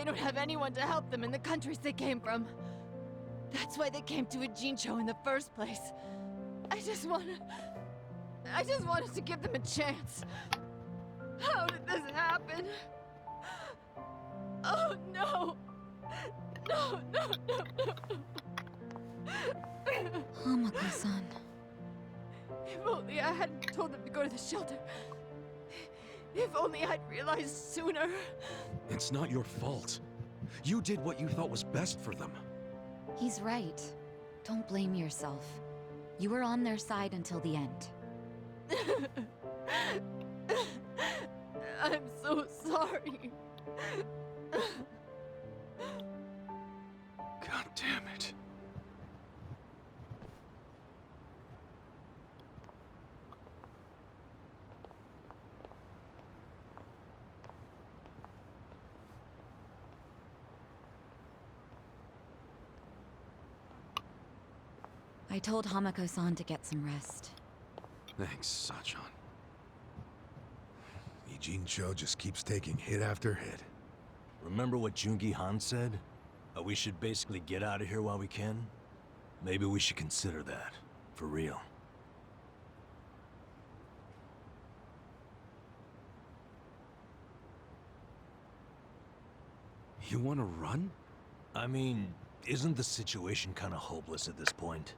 they don't have anyone to help them in the countries they came from. That's why they came to Ijincho in the first place. I just wanted to give them a chance. How did this happen? Oh no! No, no, no, no! Hamako-san. If only I hadn't told them to go to the shelter. If only I'd realized sooner. It's not your fault. You did what you thought was best for them. He's right. Don't blame yourself. You were on their side until the end. I'm so sorry. God damn it. I told Hamako-san to get some rest. Thanks, Sachan. Ijincho just keeps taking hit after hit. Remember what Jungi Han said? We should basically get out of here while we can? Maybe we should consider that. For real. You want to run? I mean, isn't the situation kind of hopeless at this point?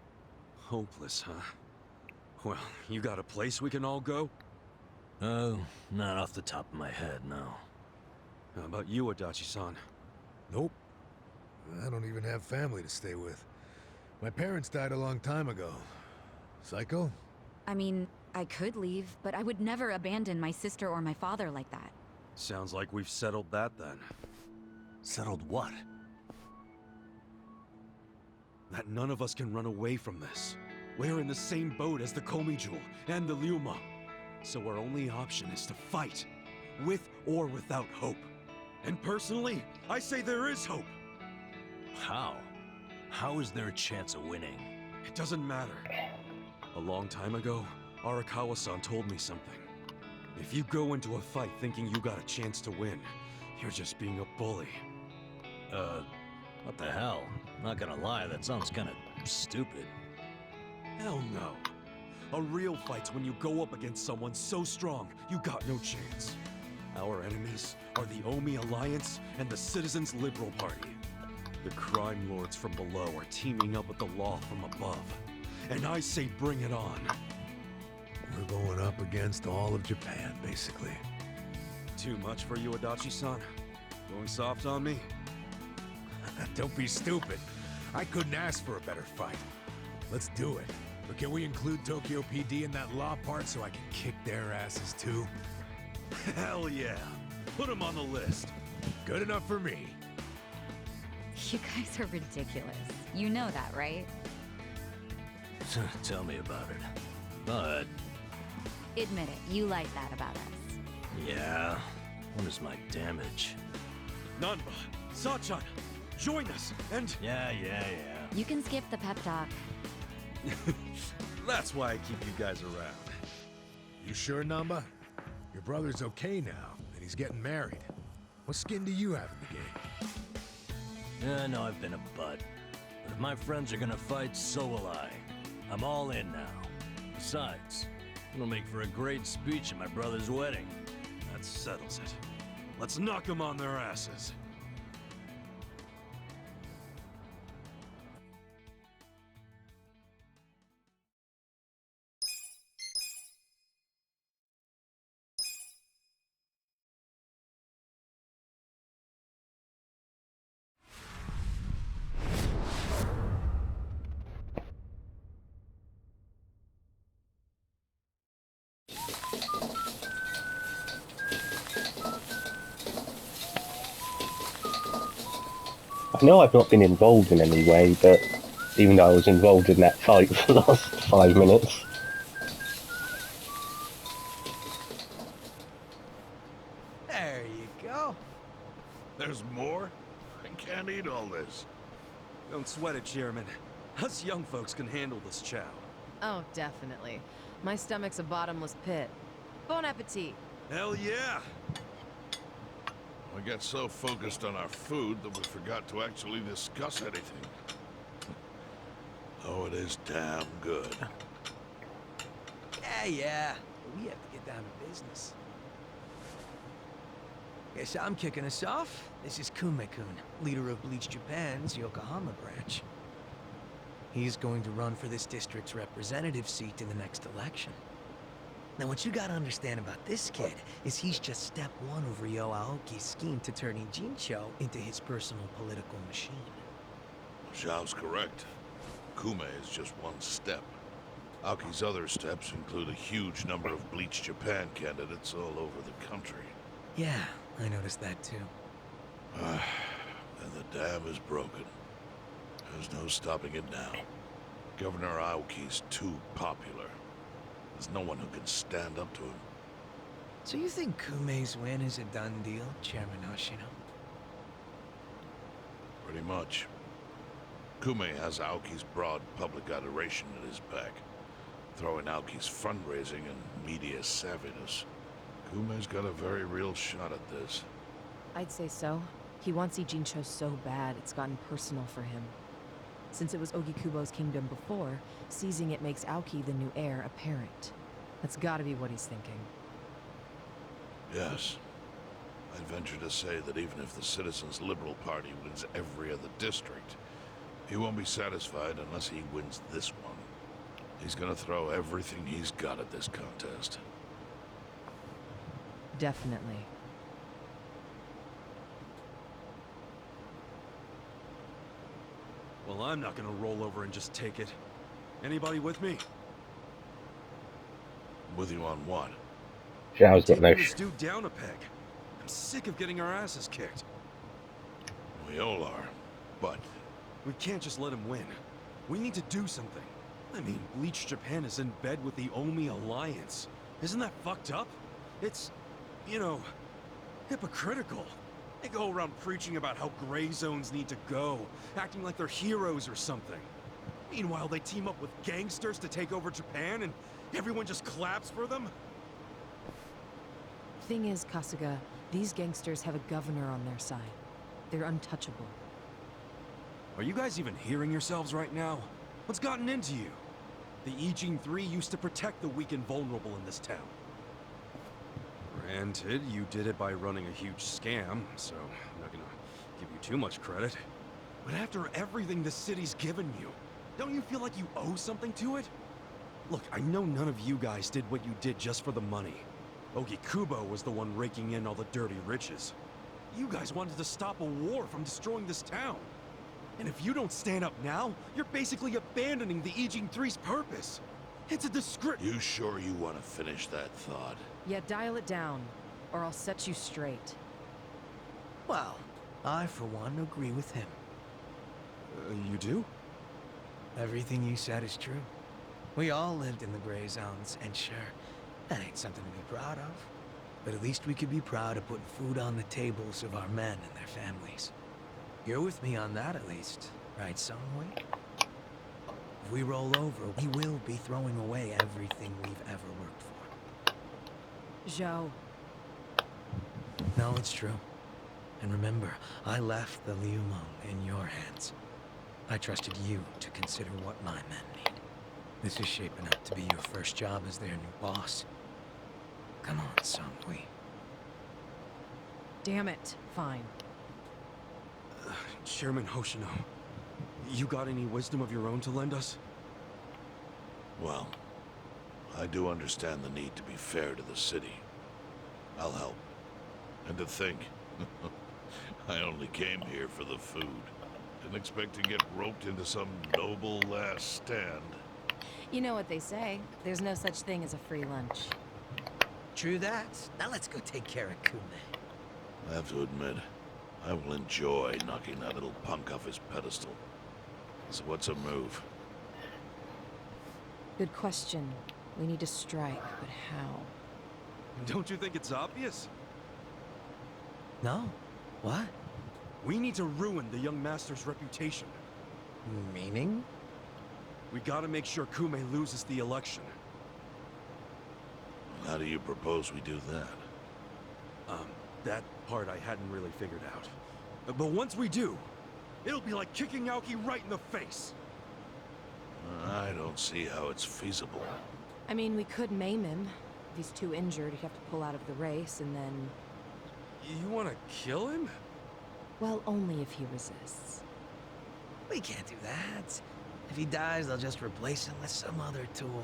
Hopeless, huh? Well, you got a place we can all go? Oh, not off the top of my head, no. How about you, Adachi-san? Nope. I don't even have family to stay with. My parents died a long time ago. Psycho? I mean, I could leave, but I would never abandon my sister or my father like that. Sounds like we've settled that then. Settled what? That none of us can run away from this. We're in the same boat as the Komijul and the Ryuma. So our only option is to fight, with or without hope. And personally, I say there is hope. How? How is there a chance of winning? It doesn't matter. A long time ago, Arakawa-san told me something. If you go into a fight thinking you got a chance to win, you're just being a bully. What the hell? Not gonna lie, that sounds kinda stupid. Hell no. A real fight's when you go up against someone so strong, you got no chance. Our enemies are the Omi Alliance and the Citizens Liberal Party. The crime lords from below are teaming up with the law from above. And I say bring it on. We're going up against all of Japan, basically. Too much for you, Adachi-san? Going soft on me? Don't be stupid. I couldn't ask for a better fight. Let's do it. But can we include Tokyo PD in that law part so I can kick their asses too? Hell yeah. Put them on the list. Good enough for me. You guys are ridiculous. You know that, right? Tell me about it. But... Admit it, you like that about us. yeah, what is my damage? Nanba, Sachan, join us, and... Yeah. You can skip the pep talk. That's why I keep you guys around. You sure, Namba? Your brother's okay now, and he's getting married. What skin do you have in the game? Yeah, I know I've been a butt. But if my friends are gonna fight, so will I. I'm all in now. Besides, it'll make for a great speech at my brother's wedding. That settles it. Let's knock them on their asses. I know I've not been involved in any way, but even though I was involved in that fight for the last 5 minutes. There you go. There's more? I can't eat all this. Don't sweat it, Chairman. Us young folks can handle this chow. Oh, definitely. My stomach's a bottomless pit. Bon appetit. Hell yeah! We get so focused on our food that we forgot to actually discuss anything. Oh, it is damn good. Yeah. We have to get down to business. Guess I'm kicking us off. This is Kume-kun, leader of Bleach Japan's Yokohama branch. He's going to run for this district's representative seat in the next election. Now, what you gotta understand about this kid is he's just step one of Ryo Aoki's scheme to turn Ijincho into his personal political machine. Zhao's correct. Kume is just one step. Aoki's other steps include a huge number of Bleach Japan candidates all over the country. Yeah, I noticed that too. And the dam is broken. There's no stopping it now. Governor Aoki's too popular. There's no one who can stand up to him. So you think Kume's win is a done deal, Chairman Hoshino? Pretty much. Kume has Aoki's broad public adoration at his back. Throwing Aoki's fundraising and media savviness. Kume's got a very real shot at this. I'd say so. He wants Ijincho so bad, it's gotten personal for him. Since it was Ogikubo's kingdom before, seizing it makes Aoki the new heir apparent. That's gotta be what he's thinking. Yes. I'd venture to say that even if the Citizens' Liberal Party wins every other district, he won't be satisfied unless he wins this one. He's gonna throw everything he's got at this contest. Definitely. Well, I'm not gonna roll over and just take it. Anybody with me? With you on what? Zhao's got Taking no this dude down a peg. I'm sick of getting our asses kicked. We all are, but We can't just let him win. We need to do something. I mean, Bleach Japan is in bed with the Omi Alliance. Isn't that fucked up? It's, you know, hypocritical. They go around preaching about how gray zones need to go, acting like they're heroes or something. Meanwhile, they team up with gangsters to take over Japan, and everyone just claps for them? Thing is, Kasuga, these gangsters have a governor on their side. They're untouchable. Are you guys even hearing yourselves right now? What's gotten into you? The Ijin 3 used to protect the weak and vulnerable in this town. Granted, you did it by running a huge scam, so I'm not gonna give you too much credit. But after everything the city's given you, don't you feel like you owe something to it? Look, I know none of you guys did what you did just for the money. Ogikubo was the one raking in all the dirty riches. You guys wanted to stop a war from destroying this town. And if you don't stand up now, you're basically abandoning the Ijin 3's purpose. It's a disgrace. you sure you want to finish that thought? Yeah, dial it down, or I'll set you straight. Well, I for one agree with him. You do? Everything you said is true. We all lived in the gray zones, and sure, that ain't something to be proud of. But at least we could be proud of putting food on the tables of our men and their families. You're with me on that at least, right, Songwei? If we roll over, we will be throwing away everything we've ever worked for. Zhao, No, it's true. And remember, I left the Liumeng in your hands. I trusted you to consider what my men need. This is shaping up to be your first job as their new boss. Come on, Songwei. damn it. Fine. Chairman Hoshino, you got any wisdom of your own to lend us? Well, I do understand the need to be fair to the city. I'll help. And to think, I only came here for the food. Didn't expect to get roped into some noble last stand. You know what they say. There's no such thing as a free lunch. True that. Now let's go take care of Kume. I have to admit, I will enjoy knocking that little punk off his pedestal. So what's a move? Good question. We need to strike, but how? Don't you think it's obvious? No? What? We need to ruin the young master's reputation. Meaning? We gotta make sure Kume loses the election. How do you propose we do that? That part I hadn't really figured out. But once we do, it'll be like kicking Aoki right in the face. I don't see how it's feasible. I mean, we could maim him. If he's too injured, he'd have to pull out of the race, and then... You want to kill him? Well, only if he resists. We can't do that. If he dies, they'll just replace him with some other tool.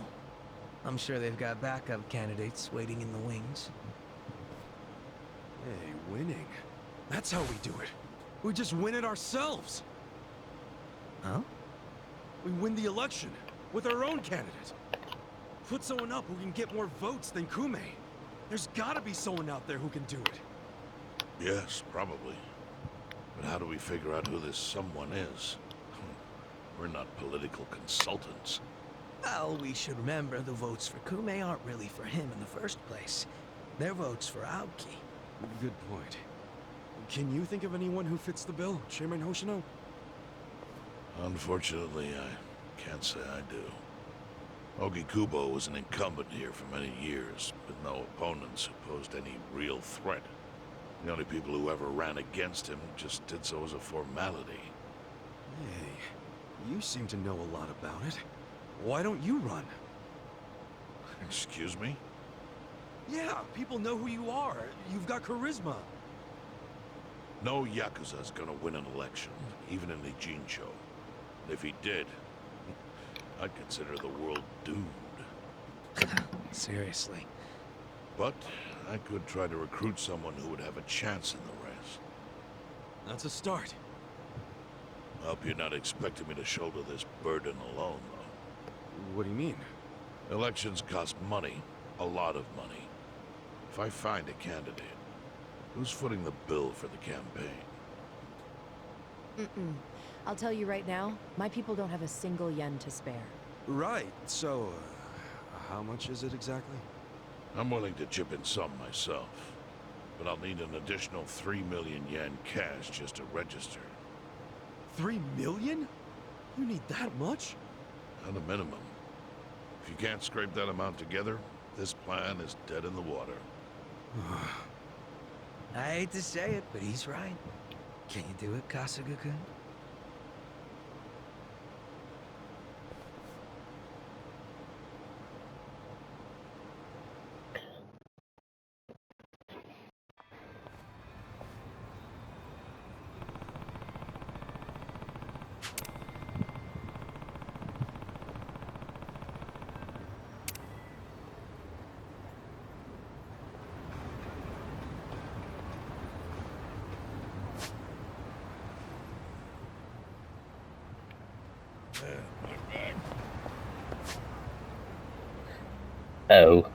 I'm sure they've got backup candidates waiting in the wings. Hey, winning. That's how we do it. We just win it ourselves. Huh? We win the election with our own candidate. Put someone up who can get more votes than Kume. There's gotta be someone out there who can do it. Yes, probably. But how do we figure out who this someone is? We're not political consultants. Well, we should remember the votes for Kume aren't really for him in the first place. They're votes for Aoki. Good point. Can you think of anyone who fits the bill, Chairman Hoshino? Unfortunately, I can't say I do. Ogi Kubo was an incumbent here for many years, with no opponents who posed any real threat. The only people who ever ran against him just did so as a formality. Hey, you seem to know a lot about it. Why don't you run? Excuse me? Yeah, people know who you are. You've got charisma. No Yakuza's gonna win an election, even in the Jincho. And if he did, I'd consider the world doomed. Seriously. But I could try to recruit someone who would have a chance in the race. That's a start. I hope you're not expecting me to shoulder this burden alone, though. What do you mean? Elections cost money. A lot of money. If I find a candidate, who's footing the bill for the campaign? Mm-mm. I'll tell you right now, my people don't have a single yen to spare. Right, so, how much is it exactly? I'm willing to chip in some myself, but I'll need an additional 3 million yen cash just to register. 3 million? You need that much? At a minimum. If you can't scrape that amount together, this plan is dead in the water. I hate to say it, but he's right. Can you do it, Kasuga-kun? Oh.